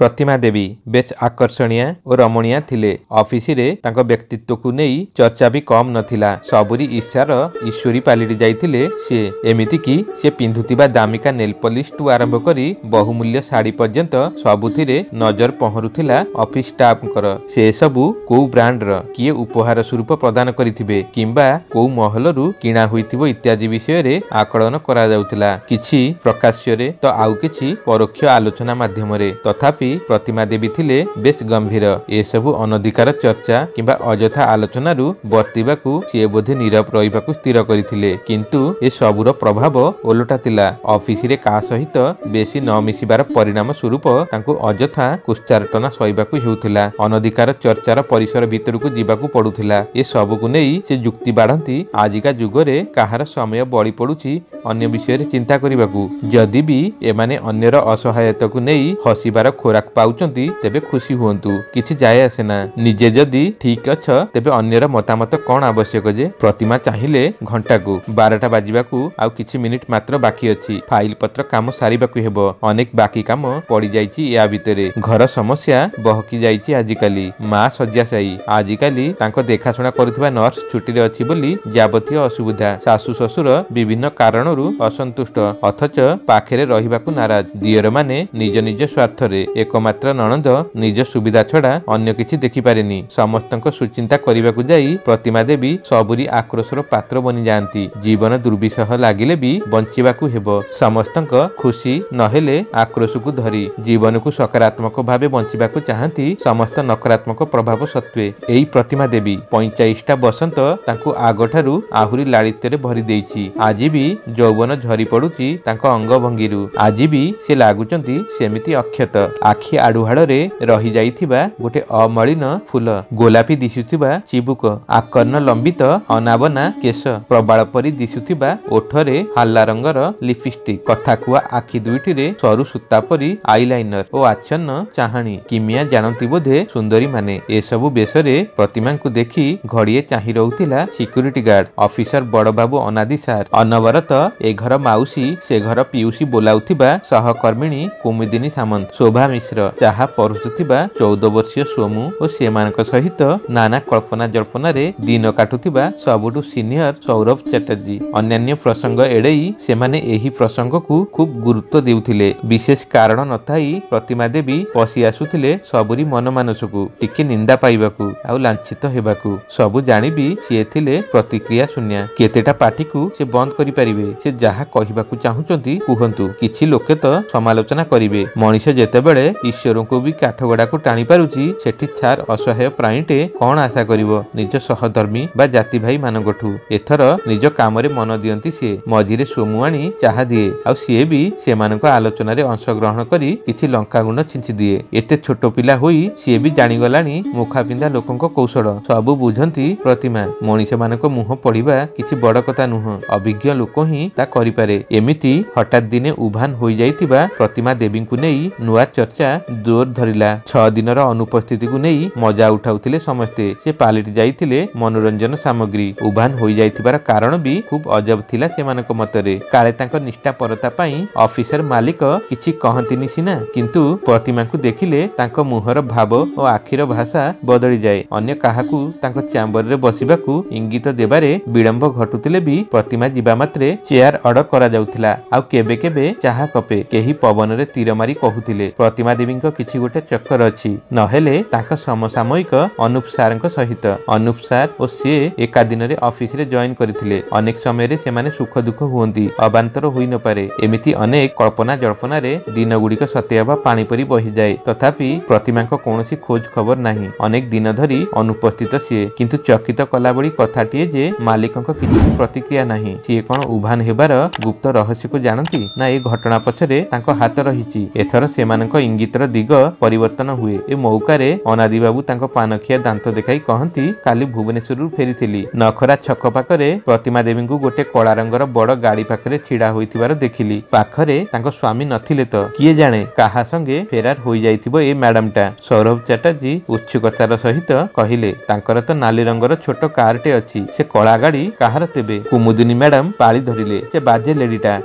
प्रतिमा देवी base आकर्षणीय और रमणीय थिले। ऑफिस रे तांको व्यक्तित्व को नहीं चर्चा भी कम नथिला। सबुरी ईर्ष्यार ईश्वरी पालिटी जाइथिले से। एमिति कि से पिंधुतिबा दामिका नेल पॉलिश टू आरंभ करी बहुमूल्य साड़ी पर्यंत सबुथिरे नजर पहरुथिला ऑफिस स्टाफ कर। से सबु को ब्रांड र किए उपहार स्वरूप प्रदान करिथिबे किंबा को महलरू किणा होइथिबो इत्यादि विषय रे आकलन करा जाउथिला। किछि प्रकाश्य रे तो आउ किछि परोक्ष आलोचना माध्यम रे। तथापि प्रतिमा देवी थिले बेस गंभीर। ए सबु अनधिकार चर्चा किंबा अजथा आलोचना रु बर्तिबाकू से बोधे नीरव रहिबाकू स्थिर करिथिले। किंतु ए सबुर प्रभाव ओलटा थिला। ऑफिस रे का सहित बेसी न मिसिबार परिणाम स्वरूप तांकू अजथा कुश्चारटना सहिबाकू हेउथिला। अनधिकार चर्चार परिसर भितरकू जीवाकू पडुथिला। ए सबुकू नेई से जुक्ति बाढंती आजिका जुगरे काहार समय बळी पडुची अन्य विषय रे चिंता करिबाकू। जदि भी एमाने अन्यर असहायताकू नेई हसिबार खोराक पाउचंती तेबे खुशी हुअंतु, किछि जाय आसेना। निजे जदि ठीक अछ तेबे अन्यर मतामत कोन आवश्यक जे। प्रतिमा चाहिले घंटाकू 12टा बाजिबाकू आउ किछि मिनिट मात्र बाकी अछि। फाइल पत्र काम सारिबाकू हेबो। अनेक बाकी काम पड़ी जाइछि या भितरे। घर समस्या बहकी जाइछि आजिकाली। मां सज्जासाई आजिकाली तांको देखाशुना करुथिबा नर्स छुट्टी रे अछि बोली जाबतीय असुविधा। सासु ससुर विभिन्न कारणरू असंतुष्ट अथच पाखेरे रहिबाकू नाराज। दियर माने निज निज स्वार्थ रे। एकमात्र ननंद निज सुविधा छड़ा अन्य किछि देखि पारेनी। समस्तक सुचिंता करिबाकू जाई प्रतिमा देवी सबुरी आक्रोशर पात्र बनि जांती। जीवन दुर्विसह लागिले भी बंचिबाकू हेबो। समस्तक खुशी नहेले आक्रोशकू धरी जीवनकू सकारात्मक भावे बंचिबाकू चाहंती। समस्त नकारात्मक प्रभाव सत्वे एई प्रतिमा देवी 45टा बसंत तांकू आगठारू आहुरी लालित्यरे भरी देइछि। आजि भी यौवन झरी पडुची तांको अंग भंगीरू। आजि भी से लागुचंती सेमिति अक्षत। आखि आडुहाड़े रही जाइथिबा गोटे अमलिन फूल। गोलापी दिशुथिबा चिबुक। आकर्ण लंबित अनाबना केश। प्रबाल परी दिशुथिबा ओठरे हाल्ला रंगर लिपस्टिक। कथा कुआ आखि दुईटिरे सरू सूता परी आईलाइनर ओ आच्छन्न चाहाणी। किमिया जानती बोधे सुंदरी माने। ए सबु बेसरे प्रतिमा को देखी घड़िए चाही रहउथिला सिक्यूरिटी गार्ड ऑफिसर बड़ बाबू अनादि सार। अनवरत ए घर माउसी से घर पियूसी बोलाउथिबा सहकर्मिणी कुमुदिनी सामंत। शोभा मिश्र चाहा परुथुथिबा 14 वर्षीय सोमू और सेमानक सहित नाना कल्पना जल्पना रे दिन काटुथिबा सबुठु सीनियर सौरभ चैटर्जी। अन्यान्य प्रसंग एड़ेई सेमाने एही प्रसंग को खूब गुरुत्व देउथिले। विशेष कारण नथाई प्रतिमा देवी पसी आसुथिले सबुरी मन मानसकू टिके निंदा पाइबाकू आउ लांछित हेबाकू। सबु जानि भी सिए थिले प्रतिक्रिया शून्य। केतेटा पार्टी को से बंद करि परिबे। से जाहा कहिबाकू चाहुचंती कुहंतु। किछि लोके तो समालोचना करिवे। मनीष जेतेबेले ईश्वर को भी काठगड़ा को टाणी पारुची सेठी छार असहाय प्राणीटे कौन आशा करिवो निज सहधर्मी बा जाति भाई मानगठू। एथर निज काम रे मन दियंती से। मझिरे सोमुआणी चाहा दिए आउ सिए भी सेमानक आलोचना रे अंशग्रहण करी किछि लंका गुण छिंची दिए। एते छोट पिला होई सिए भी जानि गलानी मुखा पिंदा लोकंक कौशल। सबु बुझंती प्रतिमा। मनीष मानक मुह पड़िबा किछि बड़ कथा नुह। अभिज्ञ लोक ही ता करि पारे। एमिति हठात दिने उभान होई जाइतिबा प्रतिमा देवी को नहीं नुआ चर्चा जोर धरिला। 6 दिनर अनुपस्थिति को नहीं मजा उठाउथिले समस्ते। से पालिटी जाइथिले मनोरंजन सामग्री। उभान होई जाइतिबार कारण भी खूब अजब थिला सेमानक मतरे। काले तांको निष्ठापरता पई ऑफिसर मालिक किछि कहंतिनि सिना किंतु प्रतिमा को देखिले तांको मुहर भाव और आखिर भाषा बदली जाए। अन्य काहाकू तांको चैम्बर रे बसिबाकू इंगित देबारे विलंब घटुतिले भी प्रतिमा जिबा मात्रे चेयर ऑर्डर करा जाउथिला। आउ केबे केबे चाहा कपे केही पवन रे तीर मारी कहूतिले प्रतिमा देवींक किछि गोटे चक्कर अछि नहेले तांका समसामयिक अनुप सारंक सहित। अनुप सार ओ से एका दिन रे ऑफिस रे जॉइन करिथिले। अनेक समय रे सेमाने सुख दुख हुअंती। अबांतर होई न पारे। एमिति अनेक कल्पना जल्पना रे दिन गुड़िक सतेबा पानी परी बहि जाए। तथापि प्रतिमांक कोनोसी खोज खबर नाही। अनेक दिन धरी अनुपस्थित सिए। किंतु चकित कला बड़ी कथाटिए जे मालिकंक किछि प्रतिक्रिया नाही। सिए कोन उभान हेबार गुप्त रहस्य को जानती ना ए घटना पछरे तांको हाथ रहिछि। एथर सेमानक इंगितर दिग परिवर्तन हुए। ए मौकारे अनादि बाबू तांको पानखिया दांत देखाई कहंती काली भुवनेश्वर फेरीथिली। नखरा छक पाखरे प्रतिमा देवी को गोटे कला रंगर बड़ गाड़ी पाखरे छिड़ा होइथिबार देखिली। पाखरे तांको स्वामी नथिले तो किए जाने काहा संगे फेरार होई जाइथिबो ए मैडमटा। सौरभ चैटर्जी उत्सुकतार सहित कहिले तांकर तो नाली रंगर छोट कारटे अछि। से कला गाड़ी काहार तेबे? कुमुदिनी मैडम पाली धरिले। से बाजे लेडीटा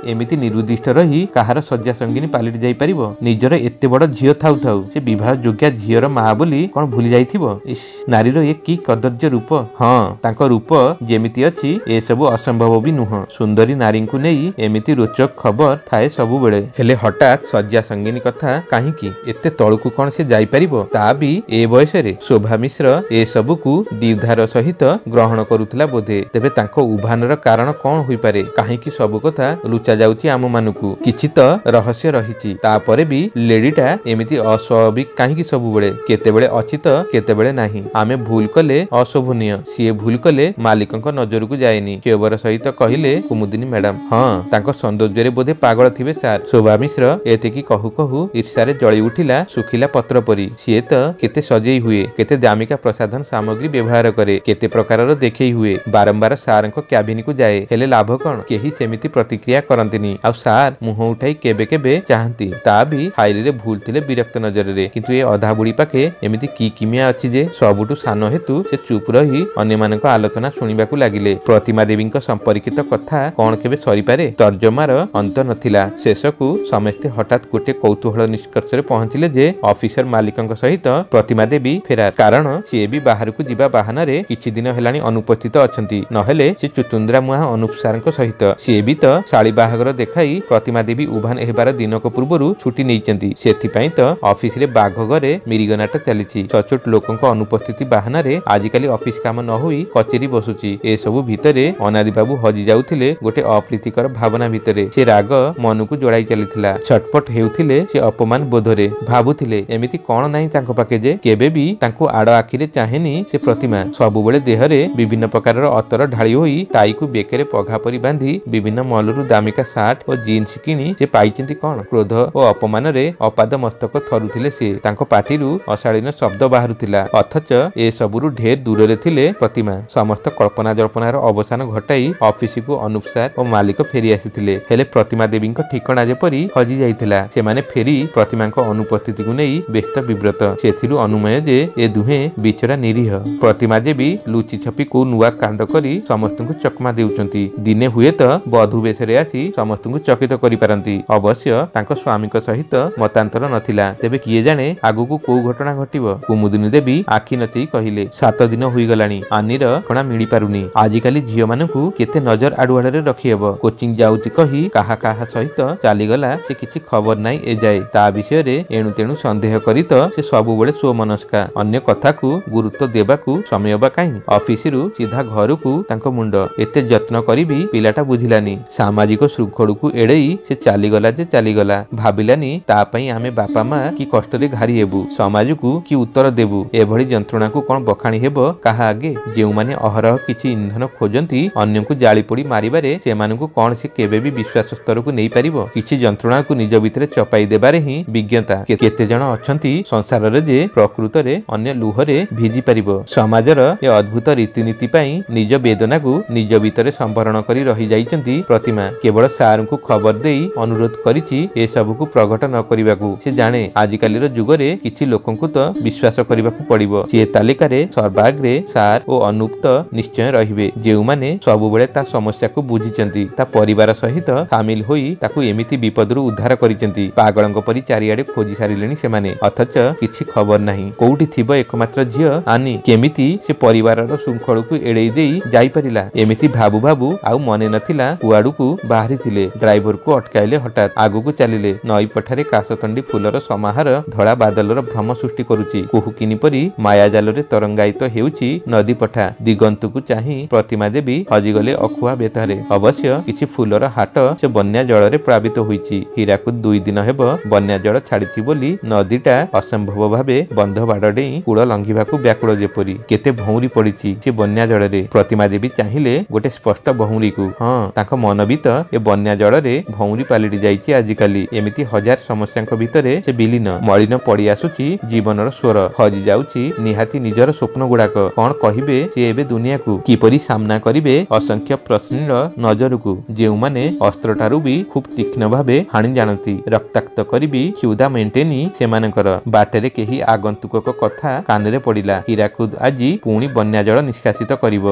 एमिति निरुद्दिष्ट रही काहार सज्जा संगिनी पालिटी जाई परिबो? निजर एते बड़ ଝିଅ ଥାଉ ଥାଉ ସେ ବିବାହ ଯୋଗ୍ୟା ଝିଅର ମା ବୋଲି କଣ ଭୁଲି ଯାଇଥିବ? ଇସ୍, ନାରୀର ଏ କି କଦର୍ଯ୍ୟ ରୂପ। ହଁ, ତାଙ୍କ ରୂପ ଯେମିତି ଅଛି ଏସବୁ ଅସମ୍ଭବ ବି ନୁହଁ। ସୁନ୍ଦରୀ ନାରୀଙ୍କୁ ନେଇ ଏମିତି ରୋଚକ ଖବର ଥାଏ ସବୁବେଳେ, ହେଲେ ହଠାତ୍ ଶଯ୍ୟା ସଙ୍ଗିନୀ କଥା କାହିଁକି? ଏତେ ତଳକୁ କଣ ସେ ଯାଇପାରିବ? ତା ବି ଏ ବୟସରେ? ଶୋଭା ମିଶ୍ର ଏସବୁକୁ ଦ୍ୱିଧାର ସହିତ ଗ୍ରହଣ କରୁଥିଲା ବୋଧେ। ତେବେ ତାଙ୍କ ଉଭାନର କାରଣ କଣ ହୋଇପାରେ? କାହିଁକି ସବୁ କଥା ଲୁଚା ଯାଉଛି ଆମମାନଙ୍କୁ? କିଛି ତ ରହସ୍ୟ ରହିଛି। ତାପରେ ବି ଲେଡିଟା ଏମିତି ଅସ୍ୱାଭାବିକ କାହିଁକି ସବୁବେଳେ? କେତେବେଳେ ଅଛି ତ କେତେବେଳେ ନାହିଁ। ଆମେ ଭୁଲ କଲେ ଅଶୋଭନୀୟ, ସିଏ ଭୁଲ କଲେ ମାଲିକଙ୍କ ନଜରକୁ ଯାଏନି। କ୍ଷୋଭର ସହିତ କହିଲେ କୁମୁଦିନୀ ମ୍ୟାଡାମ। ହଁ, ତାଙ୍କ ସୌନ୍ଦର୍ଯ୍ୟରେ ବୋଧେ ପାଗଳ ଥିବେ ସାର୍। ଶୋଭା ମିଶ୍ର ଏତିକି କହୁ କହୁ ଈର୍ଷାରେ ଜଳି ଉଠିଲା ଶୁଖିଲା ପତ୍ର ପରି। ସିଏ ତ କେତେ ସଜେଇ ହୁଏ, କେତେ ଦାମିକା ପ୍ରସାଧନ ସାମଗ୍ରୀ ବ୍ୟବହାର କରେ, କେତେ ପ୍ରକାରର ଦେଖେଇ ହୁଏ। ବାରମ୍ବାର ସାରଙ୍କ କ୍ୟାବିନକୁ ଯାଏ, ହେଲେ ଲାଭ କଣ? କେହି ସେମିତି ପ୍ରତିକ୍ରିୟା କରନ୍ତିନି। ଆଉ ସାର୍ ମୁହଁ ଉଠାଇ କେବେ କେବେ ଚାହାନ୍ତି, ତା ବି ଫାଇଲରେ ଭୁଲ ଥିଲେ ବିରକ୍ତ ନଜରରେ। କିନ୍ତୁ ଏ ଅଧା ବୁଢୀ ପାଖେ ଏମିତି କି କିମିଆ ଅଛି ଯେ? ସବୁଠୁ ସାନ ହେତୁ ସେ ଚୁପ୍ ରହି ଅନ୍ୟମାନଙ୍କ ଆଲୋଚନା ଶୁଣିବାକୁ ଲାଗିଲେ। ପ୍ରତିମା ଦେବୀଙ୍କ ସମ୍ପର୍କିତ କଥା କଣ କେବେ ସରିପାରେ? ତର୍ଜମାର ଅନ୍ତ ନଥିଲା। ଶେଷକୁ ସମସ୍ତେ ହଠାତ୍ ଗୋଟେ କୌତୂହଳ ନିଷ୍କର୍ଷରେ ପହଞ୍ଚିଲେ ଯେ ଅଫିସର ମାଲିକଙ୍କ ସହିତ ପ୍ରତିମା ଦେବୀ ଫେରାର। କାରଣ ସିଏ ବି ବାହାରକୁ ଯିବା ବାହାନାରେ କିଛି ଦିନ ହେଲାଣି ଅନୁପସ୍ଥିତ ଅଛନ୍ତି। ନହେଲେ ସେ ଚୁଚୁନ୍ଦ୍ରା ମୁହାଁ ଅନୁପ ସାରଙ୍କ ସହିତ। ସିଏ ବି ତ ଶାଳୀ ବାହାଘର ଦେଖାଇ ପ୍ରତିମା ଦେବୀ ଉଭାନ ହେବାର ଦିନକ ପୂର୍ବରୁ ଛୁଟି ନେଇଛନ୍ତି। ସେଥିପାଇଁ ତ ଅଫିସରେ ବାଘ ଘରେ ମିରିଗନାଟ ଚାଲିଛି। ସଚୋଟ ଲୋକଙ୍କ ଅନୁପସ୍ଥିତି ବାହାନାରେ ଆଜିକାଲି ଅଫିସ କାମ ନ ହୋଇ କଚେରୀ ବସୁଛି। ଏସବୁ ଭିତରେ ଅନାଦି ବାବୁ ହଜି ଯାଉଥିଲେ ଗୋଟେ ଅପ୍ରୀତିକର ଭାବନା ଭିତରେ। ସେ ରାଗ ମନକୁ ଯୋଡ଼ାଇ ଚାଲିଥିଲା। ଛଟପଟ ହେଉଥିଲେ ସେ ଅପମାନ ବୋଧରେ। ଭାବୁଥିଲେ ଏମିତି କଣ ନାହିଁ ତାଙ୍କ ପାଖେ ଯେ କେବେ ବି ତାଙ୍କୁ ଆଡ଼ ଆଖିରେ ଚାହେଁନି ସେ ପ୍ରତିମା। ସବୁବେଳେ ଦେହରେ ବିଭିନ୍ନ ପ୍ରକାରର ଅତର ଢାଳି ହୋଇ ଟାଇକୁ ବେକରେ ପଘା ପରି ବାନ୍ଧି ବିଭିନ୍ନ ମଲରୁ ଦାମିକା ସାର୍ଟ ଓ ଜିନ୍ସ କିଣି ସେ ପାଇଛନ୍ତି କଣ? କ୍ରୋଧ ଓ ଅପମାନରେ ଅପାଦ ମସ୍ତକ ଥରୁଥିଲେ ସେ। ତାଙ୍କ ପାଟିରୁ ଅଶାଳୀନ ଶବ୍ଦ ବାହାରୁଥିଲା, ଅଥଚ ଏସବୁରୁ ଢେର ଦୂରରେ ଥିଲେ ପ୍ରତିମା। ସମସ୍ତ କଳ୍ପନା ଜଳ୍ପନାର ଅବସାନ ଘଟାଇ ଅଫିସକୁ ଅନୁପ ସାର ଓ ମାଲିକ ଫେରି ଆସିଥିଲେ। ହେଲେ ପ୍ରତିମା ଦେବୀଙ୍କ ଠିକଣା ଯେପରି ହଜି ଯାଇଥିଲା। ସେମାନେ ଫେରି ପ୍ରତିମାଙ୍କ ଅନୁପସ୍ଥିତିକୁ ନେଇ ବ୍ୟସ୍ତ ବିବ୍ରତ। ସେଥିରୁ ଅନୁମୟ ଯେ ଏ ଦୁହେଁ ବିଚରା ନିରୀହ। ପ୍ରତିମା ଦେବୀ ଲୁଚି ଛପି କୋଉ ନୂଆ କାଣ୍ଡ କରି ସମସ୍ତଙ୍କୁ ଚକମା ଦେଉଛନ୍ତି। ଦିନେ ହୁଏତ ବଧୂ ବେଶରେ ଆସି ସମସ୍ତଙ୍କୁ ଚକିତ କରିପାରନ୍ତି। ଅବଶ୍ୟ ତାଙ୍କ ସ୍ୱାମୀଙ୍କ ସହିତ ମତାନ୍ତର ନଥିଲା। ତେବେ କିଏ ଜାଣେ ଆଗକୁ କୋଉ ଘଟଣା ଘଟିବ? କୁମୁଦିନୀ ଦେବୀ ଆଖି ନଚେଇ କହିଲେ, 7 ଦିନ ହୋଇଗଲାଣି ଆନିର ଠିକଣା ମିଳିପାରୁନି। ଆଜିକାଲି ଝିଅମାନଙ୍କୁ କେତେ ନଜର ଆଡୁଆଡରେ ରଖିହେବ। କୋଚିଂ ଯାଉଛି କହି କାହା କାହା ସହିତ ଚାଲିଗଲା ସେ କିଛି ଖବର ନାହିଁ ଏଯାଏ। ତା ବିଷୟରେ ଏଣୁ ତେଣୁ ସନ୍ଦେହ କରି ତ ସେ ସବୁବେଳେ ସ୍ୱମନସ୍କା। ଅନ୍ୟ କଥାକୁ ଗୁରୁତ୍ୱ ଦେବାକୁ ସମୟ ବା କାହିଁ? ଅଫିସରୁ ସିଧା ଘରକୁ ତାଙ୍କ ମୁଣ୍ଡ। ଏତେ ଯତ୍ନ କରିବି ପିଲାଟା ବୁଝିଲାନି। ସାମାଜିକ ଶୃଙ୍ଖଳକୁ ଏଡେଇ ସେ ଚାଲିଗଲା ଯେ ଚାଲିଗଲା। ଭାବିଲାନି ତା ପାଇଁ ଆମେ ବାପା ମା କି କଷ୍ଟରେ ଘାରି ହେବୁ। ସମାଜକୁ କି ଉତ୍ତର ଦେବୁ? ଏଭଳି ଯନ୍ତ୍ରଣାକୁ କଣ ବଖାଣି ହେବ କାହା ଆଗେ? ଯେଉଁମାନେ ଅହରହ କିଛି ଇନ୍ଧନ ଖୋଜନ୍ତି ଅନ୍ୟଙ୍କୁ ଜାଳି ପୋଡ଼ି ମାରିବାରେ, ସେମାନଙ୍କୁ କଣ ସେ କେବେ ବି ବିଶ୍ୱାସ ସ୍ତରକୁ ନେଇପାରିବ? କିଛି ଯନ୍ତ୍ରଣାକୁ ନିଜ ଭିତରେ ଚପାଇ ଦେବାରେ ହିଁ ବିଜ୍ଞତା। କେତେ ଜଣ ଅଛନ୍ତି ସଂସାରରେ ଯେ ପ୍ରକୃତରେ ଅନ୍ୟ ଲୁହରେ ଭିଜି ପାରିବ? ସମାଜର ଏ ଅଦ୍ଭୁତ ରୀତିନୀତି ପାଇଁ ନିଜ ବେଦନାକୁ ନିଜ ଭିତରେ ସମ୍ବରଣ କରି ରହିଯାଇଛନ୍ତି ପ୍ରତିମା। କେବଳ ସାରଙ୍କୁ ଖବର ଦେଇ ଅନୁରୋଧ କରିଛି ଏସବୁକୁ ପ୍ରଘଟ ନ କରିବାକୁ। ସେ ଜାଣେ ଆଜିକାଲିର ଯୁଗରେ କିଛି ଲୋକଙ୍କୁ ତ ବିଶ୍ୱାସ କରିବାକୁ ପଡ଼ିବ। ସେ ତାଲିକାରେ ସର୍ବାଗ୍ରେ ସାର ଓ ଅନୁପ ତ ନିଶ୍ଚୟ ରହିବେ, ଯେଉଁମାନେ ସବୁବେଳେ ତା ସମସ୍ୟାକୁ ବୁଝିଛନ୍ତି, ତା ପରିବାର ସହିତ ସାମିଲ ହୋଇ ତାକୁ ଏମିତି ବିପଦରୁ ଉଦ୍ଧାର କରିଛନ୍ତି। ପାଗଳଙ୍କ ପରି ଚାରିଆଡେ ଖୋଜି ସାରିଲେଣି ସେମାନେ, ଅଥଚ କିଛି ଖବର ନାହିଁ। କୋଉଠି ଥିବ ଏକମାତ୍ର ଝିଅ ଆନି? କେମିତି ସେ ପରିବାରର ଶୃଙ୍ଖଳକୁ ଏଡେଇ ଦେଇ ଯାଇପାରିଲା? ଏମିତି ଭାବୁ ଭାବୁ ଆଉ ମନେ ନଥିଲା କୁଆଡକୁ ବାହାରିଥିଲେ। ଡ୍ରାଇଭରକୁ ଅଟକାଇଲେ ହଠାତ୍। ଆଗକୁ ଚାଲିଲେ। ନଈ ପଠାରେ କାଶତଣ୍ଡି ଫୁଲର ସମାହାର ଧଳା ବାଦଲର ଭ୍ରମ ସୃଷ୍ଟି କରୁଛି। କୁହୁକିନି ପରି ମାୟାଜାଲରେ ତରଙ୍ଗାୟିତ ହେଉଛି ନଦୀ ପଠା। ଦିଗନ୍ତକୁ ଚାହିଁ ପ୍ରତିମା ଦେବୀ ହଜିଗଲେ ଅଖୁଆ ବେତରେ। ଅବଶ୍ୟ କିଛି ଫୁଲର ହାଟ ସେ ବନ୍ୟା ଜଳରେ ପ୍ଳାବିତ ହୋଇଛି। ହୀରାକୁଦ 2 ଦିନ ହେବ ବନ୍ୟା ଜଳ ଛାଡ଼ିଛି ବୋଲି ନଦୀଟା ଅସମ୍ଭବ ଭାବେ ବନ୍ଧ ବାଡ଼ ଡେଇଁ କୂଳ ଲଙ୍ଘିବାକୁ ବ୍ୟାକୁଳ ଯେପରି। କେତେ ଭଉଁରୀ ପଡ଼ିଛି ସେ ବନ୍ୟା ଜଳରେ। ପ୍ରତିମା ଦେବୀ ଚାହିଁଲେ ଗୋଟେ ସ୍ପଷ୍ଟ ଭଉଁରୀକୁ। ହଁ, ତାଙ୍କ ମନ ବି ତ ଏ ବନ୍ୟା ଜଳରେ ଭଉଁରୀ ପାଲଟି ଯାଇଛି ଆଜିକାଲି। ଏମିତି ହଜାର ସମସ୍ୟାଙ୍କ ଭିତରେ ସେ ବିଲୀନ। ମଳିନ ପଡ଼ି ଆସୁଛି ଜୀବନର ସ୍ୱର। ହଜି ଯାଉଛି ନିହାତି ନିଜର ସ୍ୱପ୍ନ ଗୁଡାକ। କଣ କହିବେ ସେ ଏବେ ଦୁନିଆକୁ? କିପରି ସାମ୍ନା କରିବେ ଅସଂଖ୍ୟ ପ୍ରଶ୍ନର ନଜରକୁ? ଯେଉଁମାନେ ଅସ୍ତ୍ରଠାରୁ ବି ଖୁବ୍ ତୀକ୍ଷ୍ଣ ଭାବେ ହାଣି ଜାଣନ୍ତି। ରକ୍ତାକ୍ତ କରିବି କ୍ଷୁଧା ମେଣ୍ଟେନି ସେମାନଙ୍କର। ବାଟରେ କେହି ଆଗନ୍ତୁକଙ୍କ କଥା କାନରେ ପଡ଼ିଲା। ହୀରାକୁଦ ଆଜି ପୁଣି ବନ୍ୟା ଜଳ ନିଷ୍କାସିତ କରିବ।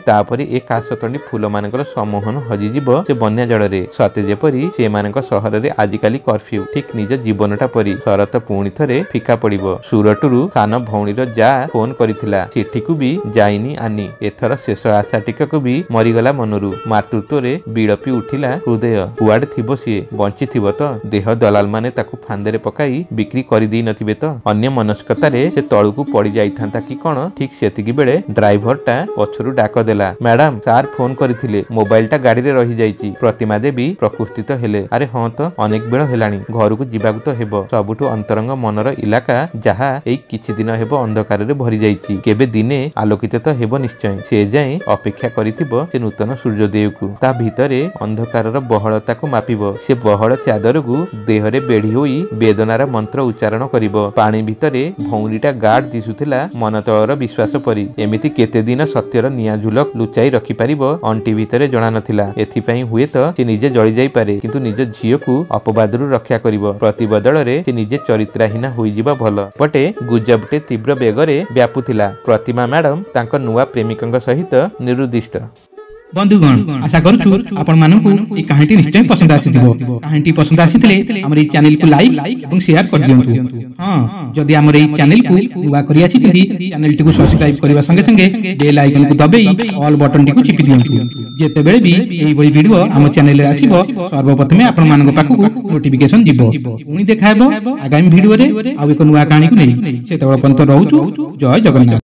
ତାପରେ ଏ କାଶତଣ୍ଡି ଫୁଲମାନଙ୍କର ସମ୍ମୋହନ ହଜିଯିବ ସେ ବନ୍ୟା ଜଳରେ। ସତେ ଯେପରି ସେମାନଙ୍କ ସହରରେ ଆଜିକାଲି କର୍ଫ୍ୟୁ। ଠିକ୍ ନିଜ ଜୀବନ ଜୀବନଟା ପରି ଶରତ ପୁଣି ଥରେ ଫିକା ପଡିବ। ସୁରଟରୁ ସାନ ଭଉଣୀର ଯା ଫୋନ କରିଥିଲା, ଚିଠିକୁ ବି ଯାଇନି ଆନି। ଏଥର ଶେଷ ଆଶା ଟିକକ ବି ମରିଗଲା ମନରୁ। ମାତୃତ୍ୱରେ ବିଳପି ଉଠିଲା ହୃଦୟ। କୁଆଡେ ଥିବ ସିଏ? ବଞ୍ଚିଥିବ ତ? ଦେହ ଦଲାଲ ମାନେ ତାକୁ ଫାନ୍ଦରେ ପକାଇ ବିକ୍ରି କରିଦେଇ ନଥିବେ ତ? ଅନ୍ୟ ମନସ୍କତାରେ ସେ ତଳକୁ ପଡି ଯାଇଥାନ୍ତା କି କଣ। ଠିକ ସେତିକି ବେଳେ ଡ୍ରାଇଭରଟା ପଛରୁ ଡାକ ଦେଲା, ମ୍ୟାଡାମ ସାର୍ ଫୋନ କରିଥିଲେ, ମୋବାଇଲଟା ଗାଡିରେ ରହିଯାଇଛି। ପ୍ରତିମା ଦେବୀ ପ୍ରକୃତିତ ହେଲେ, ଆରେ ହଁ ତ, ଅନେକ ବେଳ ହେଲାଣି, ଘରକୁ ଯିବାକୁ ତ ହେବ। ସବୁଠୁ ଅନ୍ତରଙ୍ଗ ମନର ଇଲାକା ଯାହା ଏଇ କିଛି ଦିନ ହେବ ଅନ୍ଧକାରରେ ଭରି ଯାଇଛି, କେବେ ଦିନେ ଆଲୋକିତ ତ ହେବ ନିଶ୍ଚୟ। ସେ ଯାଏଁ ଅପେକ୍ଷା କରିଥିବ ସେ ନୂତନ ସୂର୍ଯ୍ୟୋଦୟକୁ। ତା ଭିତରେ ଅନ୍ଧକାରର ବହଳତାକୁ ମାପିବ। ସେ ବହଳ ଚାଦରକୁ ଦେହରେ ବେଢି ହୋଇ ବେଦନାର ମନ୍ତ୍ର ଉଚ୍ଚାରଣ କରିବ। ପାଣି ଭିତରେ ଭଉଣୀଟା ଗାଢ ଦିଶୁଥିଲା ମନତଳର ବିଶ୍ୱାସ ପରି। ଏମିତି କେତେ ଦିନ ସତ୍ୟର ନିଆଁ ଝୁଲକ ଲୁଚାଇ ରଖିପାରିବ ଅଣ୍ଟି ଭିତରେ ଜଣା ନଥିଲା। ଏଥିପାଇଁ ହୁଏତ ସେ ନିଜେ ଜଳି ଯାଇପାରେ, କିନ୍ତୁ ନିଜ ଝିଅକୁ ଅପବାଦରୁ ରକ୍ଷା କରିବ। ପ୍ରତି ବଦଳରେ ସେ ନିଜେ ଚରିତ୍ରାହୀନା ହୋଇଯିବ ଭଲ। ପଟେ ଗୁଜବଟେ ତୀବ୍ର ବେଗରେ ବ୍ୟାପୁଥିଲା। ପ୍ରତିମା ମ୍ୟାଡମ ତାଙ୍କ ନୂଆ ପ୍ରେମିକଙ୍କ ସହିତ ନିରୁଦ୍ଦିଷ୍ଟ। ବନ୍ଧୁଗଣ, ଆଶା କରୁଛୁ ଆପଣମାନଙ୍କୁ এই কাহিনীটি নিশ্চয় পছন্দ আসিଥିବ। কাহিনীটি পছন্দ আসিଥିଲେ ଆମର এই ଚ୍ୟାନେଲକୁ ଲାଇକ୍ ଏବଂ শেয়ার କରିଦିଅନ୍ତୁ। ହଁ, ଯଦି ଆମର এই ଚ୍ୟାନେଲକୁ ନୂଆ କରି ଆସିଛନ୍ତି, ଚ୍ୟାନେଲଟିକୁ ସବସ୍କ୍ରାଇବ କରିବା ସଙ୍ଗେ ସଙ୍ଗେ ବେଲ୍ ଆଇକନକୁ ଦବେଇ ଅଲ୍ ବଟନଟିକୁ ଚିପି ଦିଅନ୍ତୁ। ଯେତେବେଳେ ବି ଏଇଭଳି ଭିଡିଓ ଆମ ଚ୍ୟାନେଲରେ ଆସିବ, ସର୍ବପ୍ରଥମେ ଆପଣମାନଙ୍କ ପାଖକୁ ନୋଟିଫିକେସନ ଯିବ। ପୁଣି ଦେଖା ହେବ ଆଗାମୀ ଭିଡିଓରେ ଆଉ ଏକ ନୂଆ କାହାଣୀକୁ ନେଇ। ସେତେବେଳେ ପର୍ଯ୍ୟନ୍ତ ରହୁଛୁ। ଜୟ ଜଗନ୍ନାଥ।